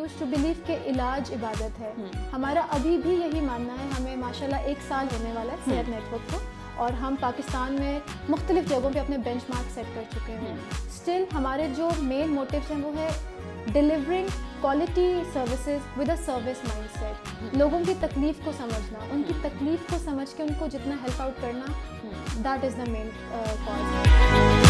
used to believe کہ علاج عبادت ہے. ہمارا ابھی بھی یہی ماننا ہے. ہمیں ماشاءاللہ 1 سال ہونے والا ہے صحت نیٹ ورک کو, اور ہم پاکستان میں مختلف جگہوں پہ اپنے بینچ مارک سیٹ کر چکے ہیں. اسٹل ہمارے جو مین موٹیوز ہیں وہ ہے delivering quality services with a service mindset. لوگوں کی تکلیف کو سمجھنا, ان کی تکلیف کو سمجھ کے ان کو جتنا ہیلپ آؤٹ کرنا, that is the main cause.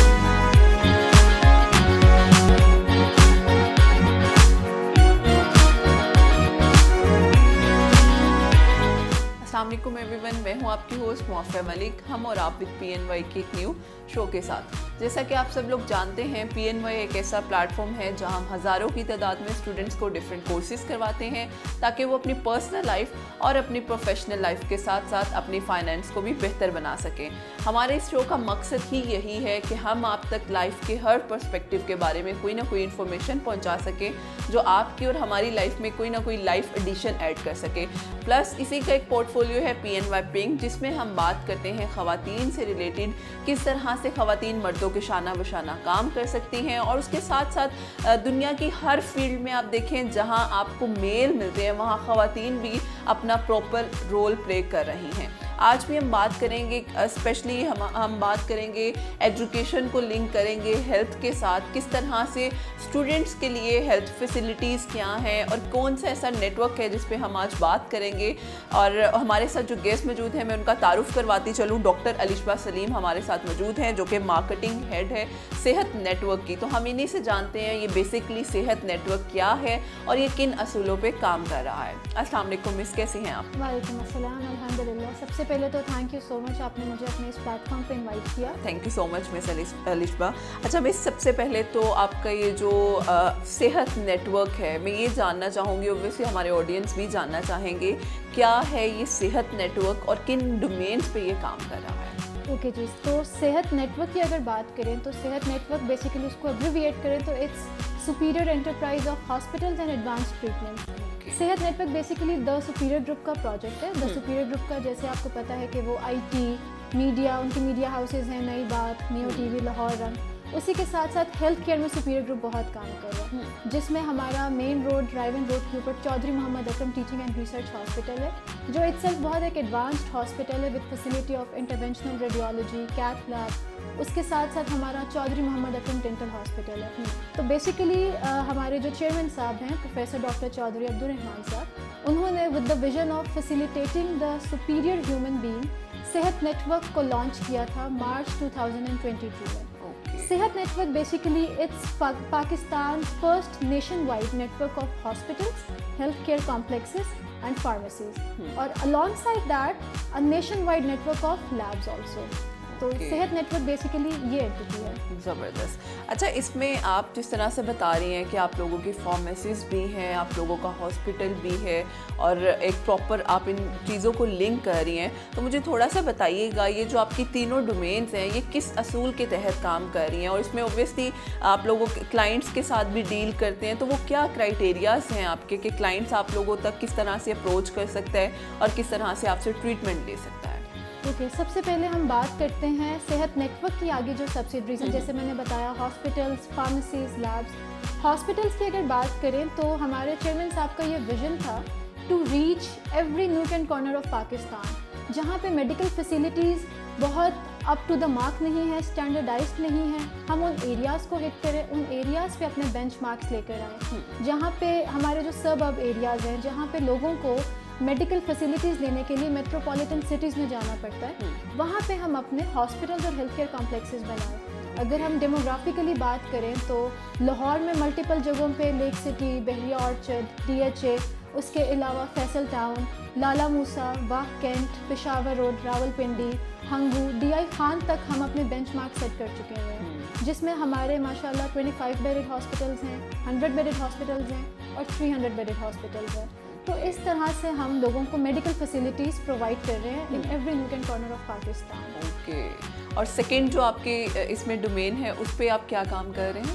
السلام علیکم ایوری ون, میں ہوں آپ کی ہوسٹ موافیہ ملک. ہم اور آپ وتھ PNY کے ایک نیو شو کے ساتھ. جیسا کہ آپ سب لوگ جانتے ہیں, PNY ایک ایسا پلیٹ فارم ہے جہاں ہم ہزاروں کی تعداد میں اسٹوڈنٹس کو ڈفرینٹ کورسز کرواتے ہیں تاکہ وہ اپنی پرسنل لائف اور اپنی پروفیشنل لائف کے ساتھ ساتھ اپنی فائنینس کو بھی بہتر بنا سکیں. ہمارے اس شو کا مقصد ہی یہی ہے کہ ہم آپ تک لائف کے ہر پرسپیکٹیو کے بارے میں کوئی نہ کوئی انفارمیشن پہنچا سکیں جو آپ کی اور ہماری لائف میں کوئی نہ کوئی لائف ایڈیشن ایڈ کر سکے. پلس اسی کا ایک پورٹ فولیو ہے PNY پنک, جس میں ہم بات کرتے ہیں خواتین سے ریلیٹڈ کس طرح سے خواتین مردوں کے شانہ بشانہ کام کر سکتی ہیں, اور اس کے ساتھ ساتھ دنیا کی ہر فیلڈ میں آپ دیکھیں جہاں آپ کو میل ملتے ہیں وہاں خواتین بھی اپنا پراپر رول پلے کر رہی ہیں. آج بھی ہم بات کریں گے, اسپیشلی ہم بات کریں گے ایجوکیشن کو لنک کریں گے ہیلتھ کے ساتھ, کس طرح سے اسٹوڈنٹس کے لیے ہیلتھ فیسلٹیز کیا ہیں اور کون سا ایسا نیٹ ورک ہے جس پہ ہم آج بات کریں گے. اور ہمارے ساتھ جو گیسٹ موجود ہیں میں ان کا تعارف کرواتی چلوں. ڈاکٹر الشبہ سلیم ہمارے ساتھ موجود ہیں جو کہ مارکیٹنگ ہیڈ ہے صحت نیٹ ورک کی. تو ہم انہیں سے جانتے ہیں یہ بیسکلی صحت نیٹ ورک کیا ہے اور یہ کن اصولوں پہ کام کر رہا ہے. السلام علیکم مس, کیسی ہیں آپ؟ وعلیکم السلام, الحمدللہ. سب سے پہلے تو تھینک یو سو مچ, آپ نے مجھے اپنے اس پلیٹ فارم پہ انوائٹ کیا. تھینک یو سو مچ مس الشبہ. اچھا مس, سب سے پہلے تو آپ کا یہ جو صحت نیٹ ورک ہے میں یہ جاننا چاہوں گی, اوبویسلی ہمارے آڈینس بھی جاننا چاہیں گے کیا ہے یہ صحت نیٹ ورک اور کن ڈومینس پہ یہ کام کر رہا ہے. اوکے جی, تو صحت نیٹ ورک کی اگر بات کریں تو صحت نیٹ ورک بیسیکلی اس کو ایبریویٹ کریں تو it's superior enterprise of hospitals and advance treatment. Sehat network basically the superior group کا پروجیکٹ ہے. دا سپیریئر گروپ کا جیسے آپ کو پتہ ہے کہ وہ IT میڈیا, ان کی میڈیا ہاؤسز ہیں نئی بات, نیو TV, لاہور رنگ. اسی کے ساتھ ساتھ ہیلتھ کیئر میں سپیریئر گروپ بہت کام کر رہا ہے, جس میں ہمارا مین روڈ ڈرائیون روڈ کے اوپر Chaudhry Muhammad Akram teaching and research hospital ہے, جو اٹ سیلف بہت ایک ایڈوانسڈ ہاسپٹل ہے with facility of interventional radiology, cath lab. اس کے ساتھ ساتھ ہمارا چودھری محمد اکرم ڈینٹل ہاسپٹل ہے. تو بیسیکلی ہمارے جو چیئرمین صاحب ہیں پروفیسر ڈاکٹر چودھری عبدالرحمان صاحب, انہوں نے with the vision of facilitating the superior human being Sehat network کو لانچ کیا تھا مارچ 2022 میں. Sehat network basically it's Pakistan first nationwide network of hospitals, health care complexes and pharmacies, اور along side that a nationwide network of labs also. تو صحت network basically یہ entity ہے. زبردست. اچھا, اس میں آپ جس طرح سے بتا رہی ہیں کہ آپ لوگوں کی فارمیسیز بھی ہیں, آپ لوگوں کا ہاسپٹل بھی ہے اور ایک پراپر آپ ان چیزوں کو لنک کر رہی ہیں, تو مجھے تھوڑا سا بتائیے گا یہ جو آپ کی تینوں ڈومینز ہیں یہ کس اصول کے تحت کام کر رہی ہیں, اور اس میں اوبویسلی آپ لوگوں کے کلائنٹس کے ساتھ بھی ڈیل کرتے ہیں, تو وہ کیا کرائٹیریاز ہیں آپ کے کہ کلائنٹس آپ لوگوں تک کس طرح سے اپروچ کر سکتا ہے اور کس طرح سے آپ سے ٹریٹمنٹ لے سکتا ہے. اوکے, سب سے پہلے ہم بات کرتے ہیں صحت نیٹ ورک کی آگے جو سبسیڈریز ہیں, جیسے میں نے بتایا ہاسپٹلس, فارمیسیز, لیبس. ہاسپٹلس کی اگر بات کریں تو ہمارے چیئرمین صاحب کا یہ ویژن تھا to reach every nook and corner of Pakistan, جہاں پہ میڈیکل فیسلٹیز بہت اپ ٹو دا مارک نہیں ہے, اسٹینڈرڈائزڈ نہیں ہے. ہم ان ایریاز کو ہٹ کریں, ان ایریاز پہ اپنے بینچ مارکس لے کر آئیں جہاں پہ ہمارے جو سب ایریاز ہیں, جہاں پہ لوگوں کو میڈیکل فیسلٹیز لینے کے لیے میٹروپولیٹن سٹیز میں جانا پڑتا ہے, وہاں پہ ہم اپنے ہاسپٹلز اور ہیلتھ کیئر کمپلیکسز بنائیں. اگر ہم ڈیموگرافیکلی بات کریں تو لاہور میں ملٹیپل جگہوں پہ Lake City, Bahria Orchard, DHA, اس کے علاوہ Faisal Town, Lala Musa, Wah Cantt, Peshawar Road, Rawalpindi, Hangu, DI Khan تک ہم اپنے بینچ مارک سیٹ کر چکے ہوئے ہیں, جس میں ہمارے ماشاءاللہ 25 بیڈڈ ہاسپٹلز ہیں, 100 بیڈڈ ہاسپٹلز ہیں اور 300 بیڈڈ ہاسپٹلز ہیں. تو اس طرح سے ہم لوگوں کو میڈیکل فیسلٹیز پرووائڈ کر رہے ہیں in every nook and corner of Pakistan. Okay, اور سیکنڈ جو آپ کے اس میں ڈومین ہے اس پہ آپ کیا کام کر رہے ہیں؟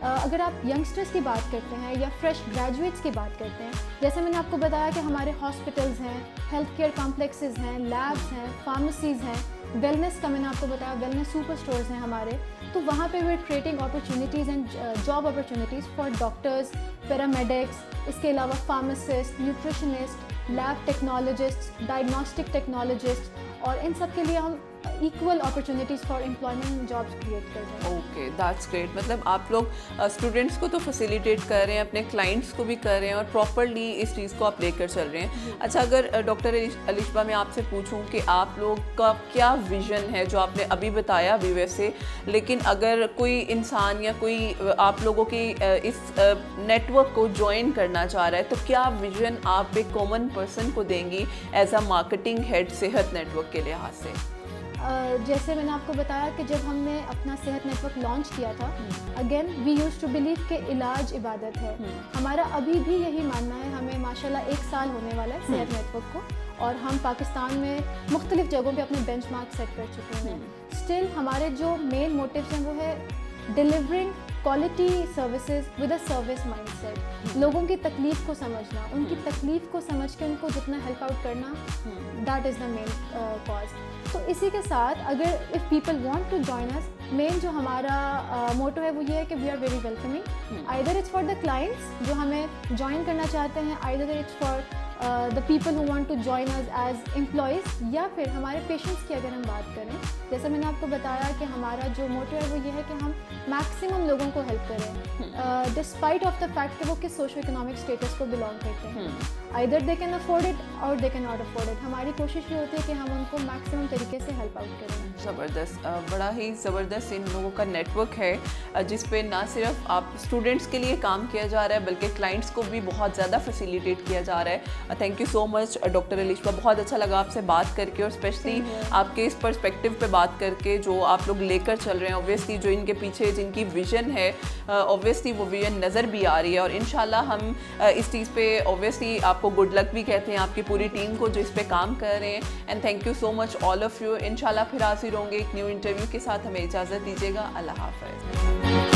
اگر آپ ینگسٹرس کی بات کرتے ہیں یا فریش گریجویٹس کی بات کرتے ہیں, جیسے میں نے آپ کو بتایا کہ ہمارے ہاسپٹلز ہیں, ہیلتھ کیئر کمپلیکسز ہیں, لیبس ہیں, فارمیسیز ہیں, ویلنس کا میں نے آپ کو بتایا ویلنس سپر اسٹورز ہیں ہمارے, تو وہاں پہ we are creating opportunities and job opportunities for doctors, paramedics, اس کے علاوہ pharmacist, nutritionist, lab technologist, diagnostic technologist, اور ان سب کے لیے ہم equal opportunities for employment jobs create کر رہے ہیں. Okay, that's great. مطلب آپ لوگ اسٹوڈنٹس کو تو فیسیلیٹیٹ کر رہے ہیں, اپنے کلائنٹس کو بھی کر رہے ہیں, اور پراپرلی اس چیز کو آپ لے کر چل رہے ہیں. اچھا, اگر ڈاکٹر علیشبہ میں آپ سے پوچھوں کہ آپ لوگ کا کیا ویژن ہے, جو آپ نے ابھی بتایا ابھی ویسے, لیکن اگر کوئی انسان یا کوئی آپ لوگوں کی اس نیٹ ورک کو جوائن کرنا چاہ رہا ہے, تو کیا ویژن آپ ایک کامن پرسن کو دیں گی ایز اے مارکیٹنگ ہیڈ صحت نیٹ ورک کے لحاظ سے؟ جیسے میں نے آپ کو بتایا کہ جب ہم نے اپنا صحت نیٹ ورک لانچ کیا تھا, again we used to believe کہ علاج عبادت ہے. ہمارا ابھی بھی یہی ماننا ہے. ہمیں ماشاءاللہ 1 سال ہونے والا ہے صحت نیٹ ورک کو, اور ہم پاکستان میں مختلف جگہوں پہ اپنے بینچ مارک سیٹ کر چکے ہیں. اسٹل ہمارے جو مین موٹیوز ہیں وہ ہے delivering quality services with a service mindset. لوگوں کی تکلیف کو سمجھنا, ان کی تکلیف کو سمجھ کے ان کو جتنا ہیلپ آؤٹ کرنا, that is the main cause. تو اسی کے ساتھ اگر if people want to join us, main جو ہمارا موٹو ہے وہ یہ ہے کہ we are very welcoming. Either it's for the clients جو ہمیں جوائن کرنا چاہتے ہیں, either it's for the people who want to join us as employees, یا پھر ہمارے پیشنٹس کی اگر ہم بات کریں, جیسے میں نے آپ کو بتایا کہ ہمارا جو موٹو ہے وہ یہ ہے کہ ہم میکسیمم لوگوں کو ہیلپ کریں ڈسپائٹ آف دا فیکٹ کہ وہ کس سوشو اکنامک اسٹیٹس کو بلانگ کرتے ہیں. Either they can afford it اور they can not afford it. ہماری کوشش یہ ہوتی ہے کہ ہم ان کو میکسیمم طریقے سے ہیلپ آؤٹ کریں. زبردست, بڑا ہی زبردست ان لوگوں کا نیٹ ورک ہے, جس پہ نہ صرف آپ اسٹوڈنٹس کے لیے کام کیا جا رہا ہے بلکہ کلائنٹس کو بھی بہت زیادہ فیسیلیٹیٹ کیا جا رہا ہے. Thank you so much doctor Alishba, بہت اچھا لگا آپ سے بات کر کے, اور اسپیشلی آپ کے اس پرسپیکٹو پہ بات کر کے جو آپ لوگ لے کر چل رہے ہیں. اوبویسلی جو ان کے پیچھے جن کی ویژن ہے, اوبویسلی وہ ویژن نظر بھی آ رہی ہے, اور انشاءاللہ ہم اس چیز پہ اوبویسلی آپ کو گڈ لک بھی کہتے ہیں, آپ کی پوری ٹیم کو جو اس پہ کام کر رہے ہیں. And thank you so much all of you. انشاءاللہ پھر حاضر ہوں گے ایک نیو انٹرویو کے ساتھ. ہمیں اجازت دیجیے گا. اللہ حافظ.